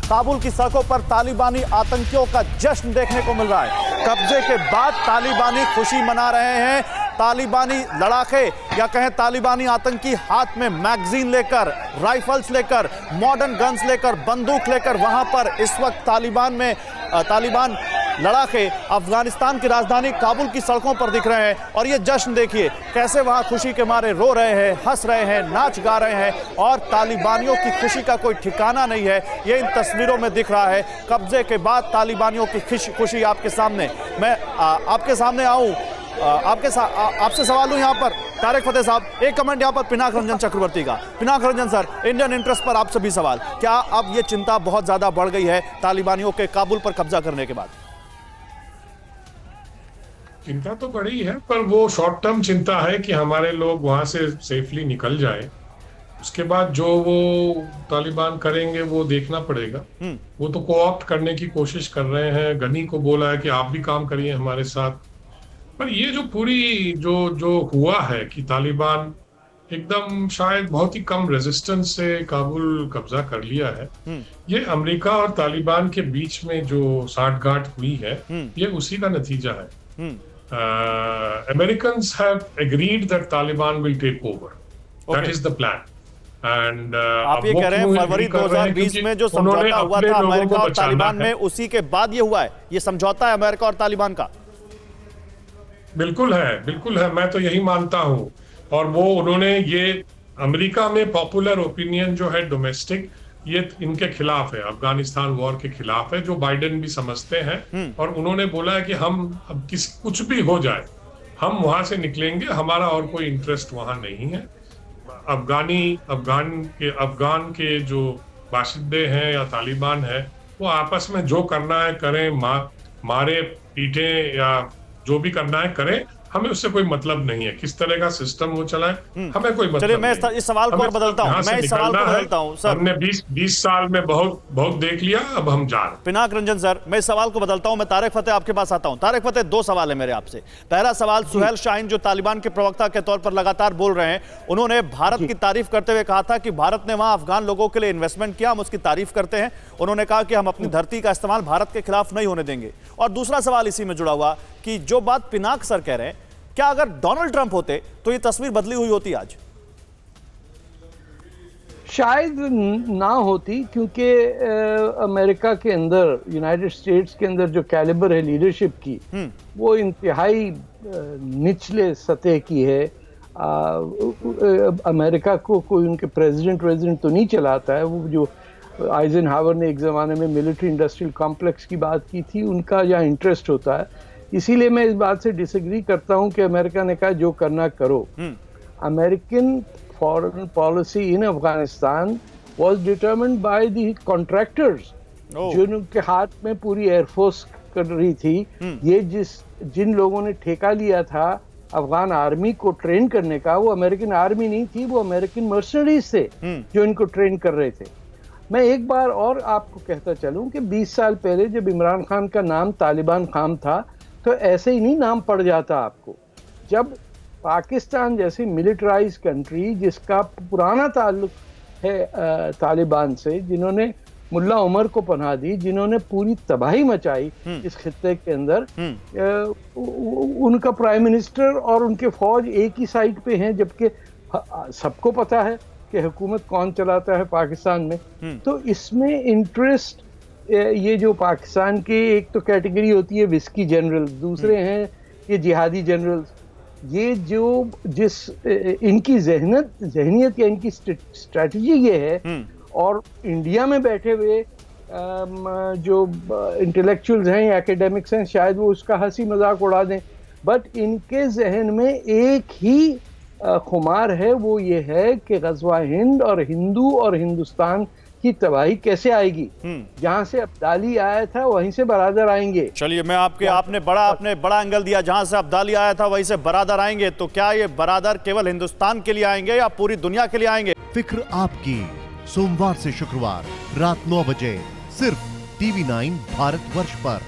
काबुल की सड़कों पर तालिबानी आतंकियों का जश्न देखने को मिल रहा है। कब्जे के बाद तालिबानी खुशी मना रहे हैं। तालिबानी लड़ाके या कहें तालिबानी आतंकी हाथ में मैगजीन लेकर, राइफल्स लेकर, मॉडर्न गन्स लेकर, बंदूक लेकर वहां पर इस वक्त तालिबान लड़ाके अफगानिस्तान की राजधानी काबुल की सड़कों पर दिख रहे हैं। और ये जश्न देखिए कैसे वहां खुशी के मारे रो रहे हैं, हंस रहे हैं, नाच गा रहे हैं और तालिबानियों की खुशी का कोई ठिकाना नहीं है। ये इन तस्वीरों में दिख रहा है। कब्जे के बाद तालिबानियों की खुशी आपके सामने। मैं आपके सामने आऊं, आपसे सवाल हूं यहां पर तारिक फतेह साहब, एक कमेंट यहां पर पिनाक रंजन चक्रवर्ती का। Pinak Ranjan sir, Indian interest पर आप सभी सवाल, क्या अब ये चिंता बहुत ज्यादा बढ़ गई है तालिबानियों के काबुल पर कब्जा करने के बाद? चिंता तो बड़ी है, पर वो शॉर्ट टर्म चिंता है कि हमारे लोग वहां से सेफली निकल जाए। उसके बाद जो वो तालिबान करेंगे वो देखना पड़ेगा। वो तो कोऑप्ट करने की कोशिश कर रहे हैं। गनी को बोला है कि आप भी काम करिए हमारे साथ। पर ये जो पूरी जो हुआ है कि तालिबान एकदम शायद बहुत ही कम रेजिस्टेंस से काबुल कब्जा कर लिया है, ये अमेरिका और तालिबान के बीच में जो साठगांठ हुई है, ये उसी का नतीजा है। Americans have agreed that Taliban will take over. That is the plan. And आप ये कह रहे हैं फरवरी 2020 में जो समझौता हुआ था अमेरिका और तालिबान में, उसी के बाद ये हुआ है, ये समझौता है अमेरिका और तालिबान का? बिल्कुल है, मैं तो यही मानता हूँ। और वो उन्होंने ये अमेरिका में पॉपुलर ओपिनियन जो है डोमेस्टिक, ये इनके खिलाफ है, अफगानिस्तान वॉर के खिलाफ है, जो बाइडेन भी समझते हैं। और उन्होंने बोला है कि हम अब कुछ भी हो जाए हम वहां से निकलेंगे, हमारा और कोई इंटरेस्ट वहां नहीं है। अफगान के जो बाशिंदे हैं या तालिबान है, वो आपस में जो करना है करें, मारे पीटे या जो भी करना है करें, हमें उससे कोई मतलब नहीं है। किस तरह का सिस्टम वो चलाए, हमें कोई मतलब नहीं। मैं इस सवाल को और बदलता हूं। सर, हमने 20 साल में बहुत देख लिया, अब हम जा रहे हैं। पिनाक रंजन सर, मैं इस सवाल को बदलता हूं। मैं तारिक फतेह आपके पास आता हूं। तारिक फतेह, दो सवाल है मेरे आपसे। पहला सवाल, सुहेल शाहीन जो तालिबान के प्रवक्ता के तौर पर लगातार बोल रहे हैं, उन्होंने भारत की तारीफ करते हुए कहा था कि भारत ने वहां अफगान लोगों के लिए इन्वेस्टमेंट किया, हम उसकी तारीफ करते हैं। उन्होंने कहा कि हम अपनी धरती का इस्तेमाल भारत के खिलाफ नहीं होने देंगे। और दूसरा सवाल इसी में जुड़ा हुआ कि जो बात पिनाक सर कह रहे हैं, क्या अगर डोनाल्ड ट्रंप होते तो ये तस्वीर बदली हुई होती आज? शायद ना होती, क्योंकि अमेरिका के अंदर, यूनाइटेड स्टेट्स के अंदर जो कैलिबर है लीडरशिप की, वो इंतहाई निचले सतह की है। अमेरिका को कोई उनके प्रेसिडेंट तो नहीं चलाता है। वो जो आइजनहावर ने एक ज़माने में मिलिट्री इंडस्ट्रियल कॉम्प्लेक्स की बात की थी, उनका यहाँ इंटरेस्ट होता है। इसीलिए मैं इस बात से डिसएग्री करता हूं कि अमेरिका ने कहा जो करना करो। American foreign policy in Afghanistan was determined by the contractors, जिनके हाथ में पूरी एयरफोर्स कर रही थी। ये जिन लोगों ने ठेका लिया था अफगान आर्मी को ट्रेन करने का, वो अमेरिकन आर्मी नहीं थी, वो अमेरिकन मर्सनरीज थे जो इनको ट्रेन कर रहे थे। मैं एक बार और आपको कहता चलूं कि 20 साल पहले जब इमरान खान का नाम तालिबान खान था, तो ऐसे ही नहीं नाम पड़ जाता आपको। जब पाकिस्तान जैसी मिलिटराइज कंट्री, जिसका पुराना ताल्लुक है तालिबान से, जिन्होंने मुल्ला उमर को पनाह दी, जिन्होंने पूरी तबाही मचाई इस खित्ते के अंदर, उनका प्राइम मिनिस्टर और उनके फौज एक ही साइड पे हैं, जबकि सबको पता है कि हुकूमत कौन चलाता है पाकिस्तान में। तो इसमें इंटरेस्ट, ये जो पाकिस्तान के, एक तो कैटेगरी होती है विस्की जनरल, दूसरे हैं ये जिहादी जनरल्स। ये जो इनकी जहनियत या इनकी स्ट्रेटजी ये है। और इंडिया में बैठे हुए जो इंटेलेक्चुअल्स हैं या एकेडमिक्स हैं, शायद वो उसका हंसी मजाक उड़ा दें, बट इनके जहन में एक ही खुमार है, वो ये है कि गज़वा हिंद और हिंदू और हिंदुस्तान की तबाही कैसे आएगी। जहां से अब्दाली आया था वहीं से बरादर आएंगे। चलिए, मैं आपने बड़ा एंगल दिया, जहां से अब्दाली आया था वहीं से बरादर आएंगे। तो क्या ये बरादर केवल हिंदुस्तान के लिए आएंगे या पूरी दुनिया के लिए आएंगे? फिक्र आपकी, सोमवार से शुक्रवार रात 9 बजे सिर्फ TV9 भारतवर्ष पर।